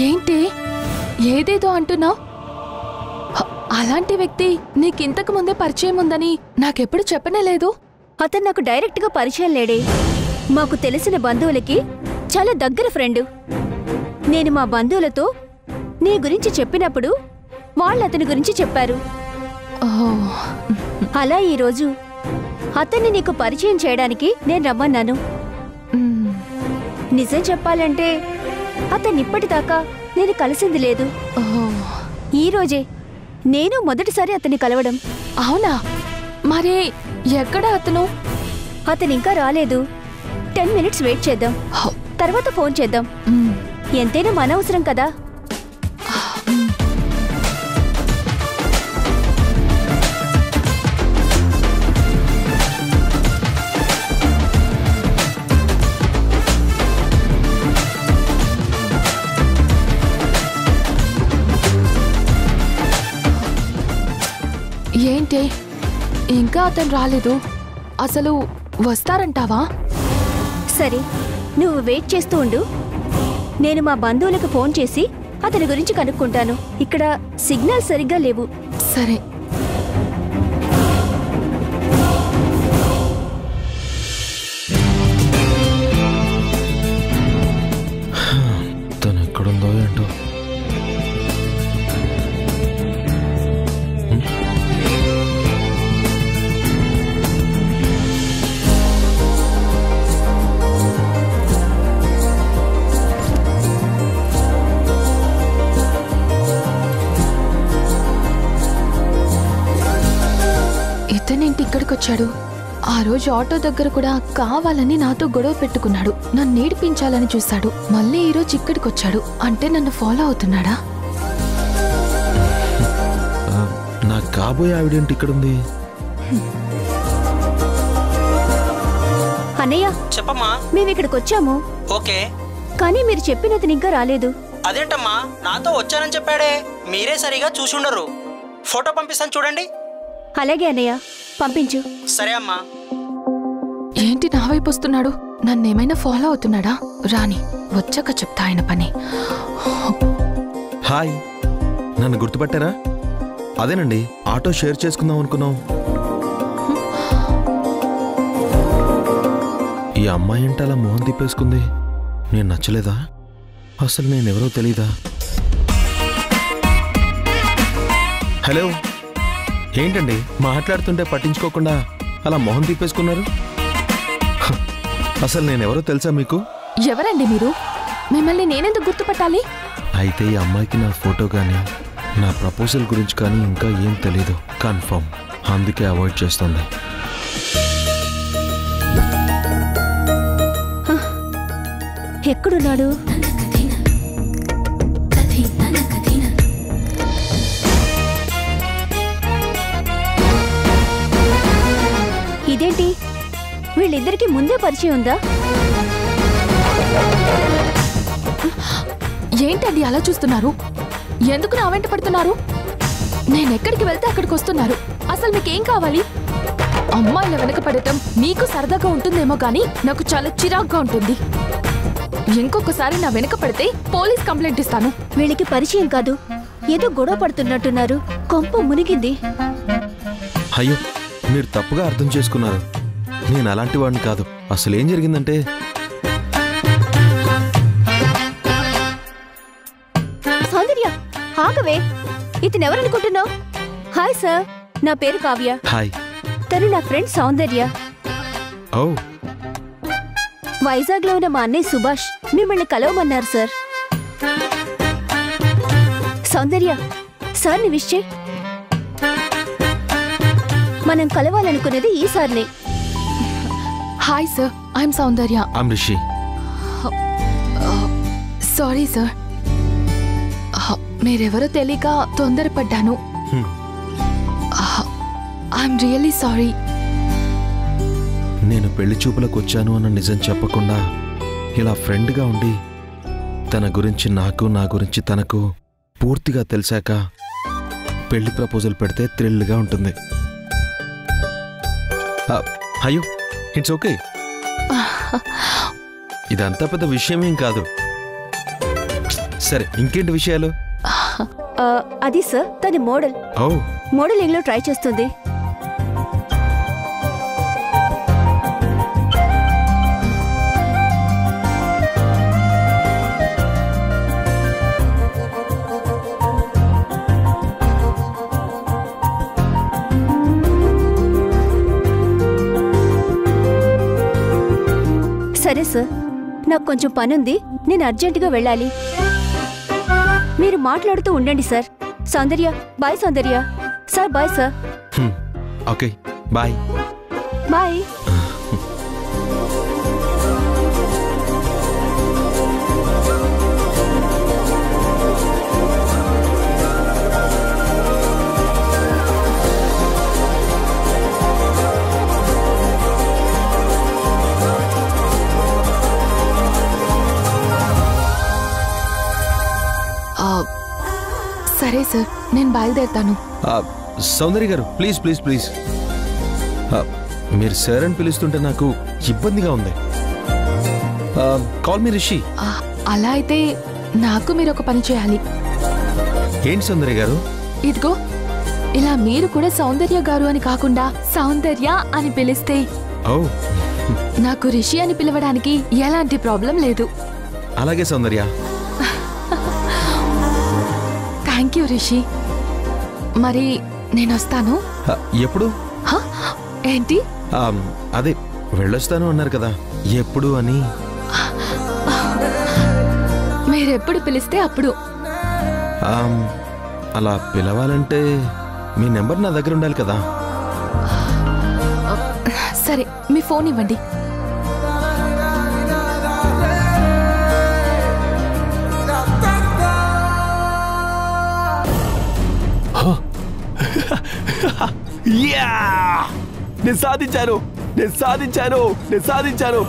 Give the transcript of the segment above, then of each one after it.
ఏంటి ఏదేదో అంటున్నావు? అలాంటి వ్యక్తి నీకింతకు ముందే పరిచయం ఉందని నాకెప్పుడు చెప్పనే లేదు. అతను నాకు డైరెక్ట్ గా పరిచయం లేడే. మాకు తెలిసిన బంధువులకి చాలా దగ్గర ఫ్రెండు. నేను మా బంధువులతో నీ గురించి చెప్పినప్పుడు వాళ్ళు అతని గురించి చెప్పారు. అలా ఈరోజు అతన్ని నీకు పరిచయం చేయడానికి నేను రమ్మన్నాను. నిజం చెప్పాలంటే అతన్ని ఇప్పటిదాకా నేను కలిసింది లేదు. ఈరోజే నేను మొదటిసారి అతన్ని కలవడం. అవునా? మరి ఎక్కడా అతను? అతను ఇంకా రాలేదు. 10 minutes వెయిట్ చేద్దాం, తర్వాత ఫోన్ చేద్దాం. ఎంతైనా మన అవసరం కదా. ఏంటి ఇంకా అతను రాలేదు? అసలు వస్తారంటావా? సరే, నువ్వు వెయిట్ చేస్తూ ఉండు. నేను మా బంధువులకు ఫోన్ చేసి అతని గురించి కనుక్కుంటాను. ఇక్కడ సిగ్నల్ సరిగ్గా లేవు. సరే. తను ఎక్కడుందో ఏంటో. ఇతనేంటి ఇక్కడికొచ్చాడు? ఆ రోజు ఆటో దగ్గర కూడా కావాలని నాతో గొడవ పెట్టుకున్నాడు. నన్ను నేర్పించాలని చూశాడు. మళ్ళీ ఈరోజు ఇక్కడికొచ్చాడు. అంటే నన్ను ఫాలో అవుతున్నాడా? నా కాబోయే ఆవిడేంటి ఇక్కడుంది? అన్నయ్య, చెప్పమ్మా. మేము ఇక్కడికి వచ్చాము. ఓకే, కానీ మీరు చెప్పినతను ఇంకా రాలేదు. అదేంటమ్మా, నాతో వచ్చానని చెప్పాడే. మీరే సరిగా చూసుండరు. ఫోటో పంపిస్తాను చూడండి. అలాగే అన్నయ్య, పంపించు. సరే అమ్మా. ఏంటి నా వైపు వస్తున్నాడు? నన్నేమైనా ఫాలో అవుతున్నాడా? రాని వచ్చాక చెప్తా ఆయన పని. హాయ్, నన్ను గుర్తుపట్టారా? అదేనండి, ఆటో షేర్ చేసుకుందాం అనుకున్నాం. ఈ అమ్మాయి ఏంటి అలా మొహం తిప్పేసుకుంది? నేను నచ్చలేదా? అసలు నేనెవరో తెలీదా? హలో, ఏంటండి మాట్లాడుతుంటే పట్టించుకోకుండా అలా మొహం తిప్పేసుకున్నారు? అసలు నేనెవరో తెలుసా మీకు? ఎవరండి మీరు? మిమ్మల్ని నేనెందుకు గుర్తుపట్టాలి? అయితే ఈ అమ్మాయికి నా ఫోటో కానీ నా ప్రపోజల్ గురించి కానీ ఇంకా ఏం తెలీదు కన్ఫర్మ్. అందుకే అవాయిడ్ చేస్తుంది. ఎక్కడున్నాడు? ఇదేంటి, వీళ్ళిద్దరికి ముందే పరిచయం ఉందా? ఏంటండి అలా చూస్తున్నారు? ఎందుకు నా వెంట పడుతున్నారు? నేనెక్కడికి వెళ్తే అక్కడికి వస్తున్నారు. అసలు మీకేం కావాలి? అమ్మాయిల వెనక పడటం మీకు సరదాగా ఉంటుందేమో గానీ నాకు చాలా చిరాగ్గా ఉంటుంది. ఇంకొకసారి నా వెనక పడితే పోలీస్ కంప్లైంట్ ఇస్తాను. వీళ్ళకి పరిచయం కాదు, ఏదో గొడవ పడుతున్నట్టున్నారు. కొంప మునిగింది. అయ్యో, మీరు తప్పుగా అర్థం చేసుకున్నారు. నేను అలాంటి వాడిని కాదు. అసలు ఏం జరిగిందంటే, సౌందర్య ఆగవే, ఇతనెవరనుకుంటున్నావు? హాయ్ సార్, నా పేరు కావ్య. హాయ్. తను నా ఫ్రెండ్ సౌందర్య. ఓ, వైజాగ్ లో ఉన్న మా అన్నయ్య సుభాష్ మిమ్మల్ని కలవమన్నారు సార్. సౌందర్య, సార్ని విష్ చేయి. మనం కలవాలనుకునేది ఈ సార్ని. Hi sir, I'm Soundarya. I'm Rishi. Sorry sir, మీరెవరో తెలియక తొందరపడ్డాను. I'm really sorry. నేను పెళ్లి చూపులకు వచ్చాను అన్న నిజం చెప్పకుండా ఇలా ఫ్రెండ్గా ఉండి తన గురించి నాకు, నా గురించి తనకు పూర్తిగా తెలిసాక పెళ్లి ప్రపోజల్ పెడితే థ్రిల్గా ఉంటుంది. అయ్యో, ఇట్స్ ఓకే. ఇదంతా పెద్ద విషయమేం కాదు. సరే ఇంకేంటి విషయాలు? అది సార్ తన మోడల్ ఓ మోడలింగ్ లో ట్రై చేస్తుంది. సరే సార్, నాకు కొంచెం పనుంది, నేను అర్జెంటుగా వెళ్ళాలి. మీరు మాట్లాడుతూ ఉండండి sir. Soundarya, bye Soundarya. Sir bye sir. Okay bye. Bye. సరే సార్, నేను బయలుదేరుతాను. Soundarya garu please please please, మీరు సార్ అని పిలుస్తుంటే నాకు ఇబ్బందిగా ఉంది. Call me Rishi. అలా అయితే నాకు మీరు ఒక పని చేయాలి. ఏంటి సౌందర్య గారు? ఇదిగో ఇలా మీరు కూడా సౌందర్య గారు అని కాకుండా సౌందర్య అని పిలిస్తే ఓ నాకు రిషి అని పిలవడానికి ఎలాంటి ప్రాబ్లం లేదు. అలాగే సౌందర్య. Thank you Rishi. మరి నేను వస్తాను. ఎప్పుడు? ఏంటి? అదే వెళ్ళొస్తాను అన్నారు కదా, ఎప్పుడు అని. మీరెప్పుడు పిలిస్తే అప్పుడు. అలా పిలవాలంటే మీ నెంబర్ నా దగ్గర ఉండాలి కదా. సరే, మీ ఫోన్ ఇవ్వండి. నేను సాధించాను, నేను సాధించాను, నేను సాధించాను.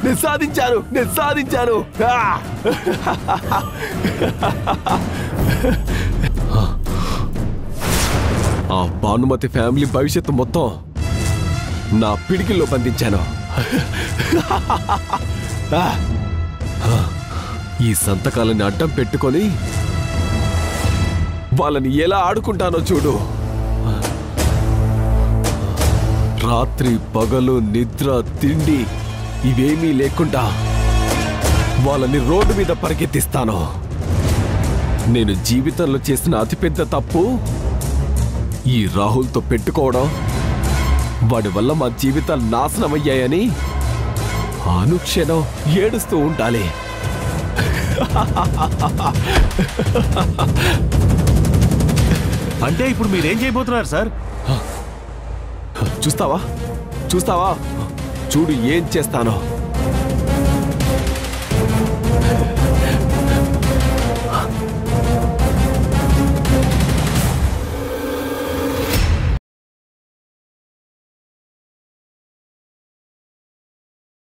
నేను సాధించాను, నేను సాధించాను. ఆ భానుమతి ఫ్యామిలీ భవిష్యత్తు మొత్తం నా పిడికిల్లో బంధించాను. ఈ సంతకాలని అడ్డం పెట్టుకొని వాళ్ళని ఎలా ఆడుకుంటానో చూడు. రాత్రి పగలు నిద్ర తిండి ఇవేమీ లేకుండా వాళ్ళని రోడ్డు మీద పరిగెత్తిస్తాను. నేను జీవితంలో చేసిన అతిపెద్ద తప్పు ఈ రాహుల్తో పెట్టుకోవడం. వాడి వల్ల మా జీవితాలు నాశనమయ్యాయని అనుక్షణం ఏడుస్తూ ఉండాలి. అంటే ఇప్పుడు మీరేం చేయబోతున్నారు సార్? చూస్తావా చూస్తావా, చూడు ఏం చేస్తానో.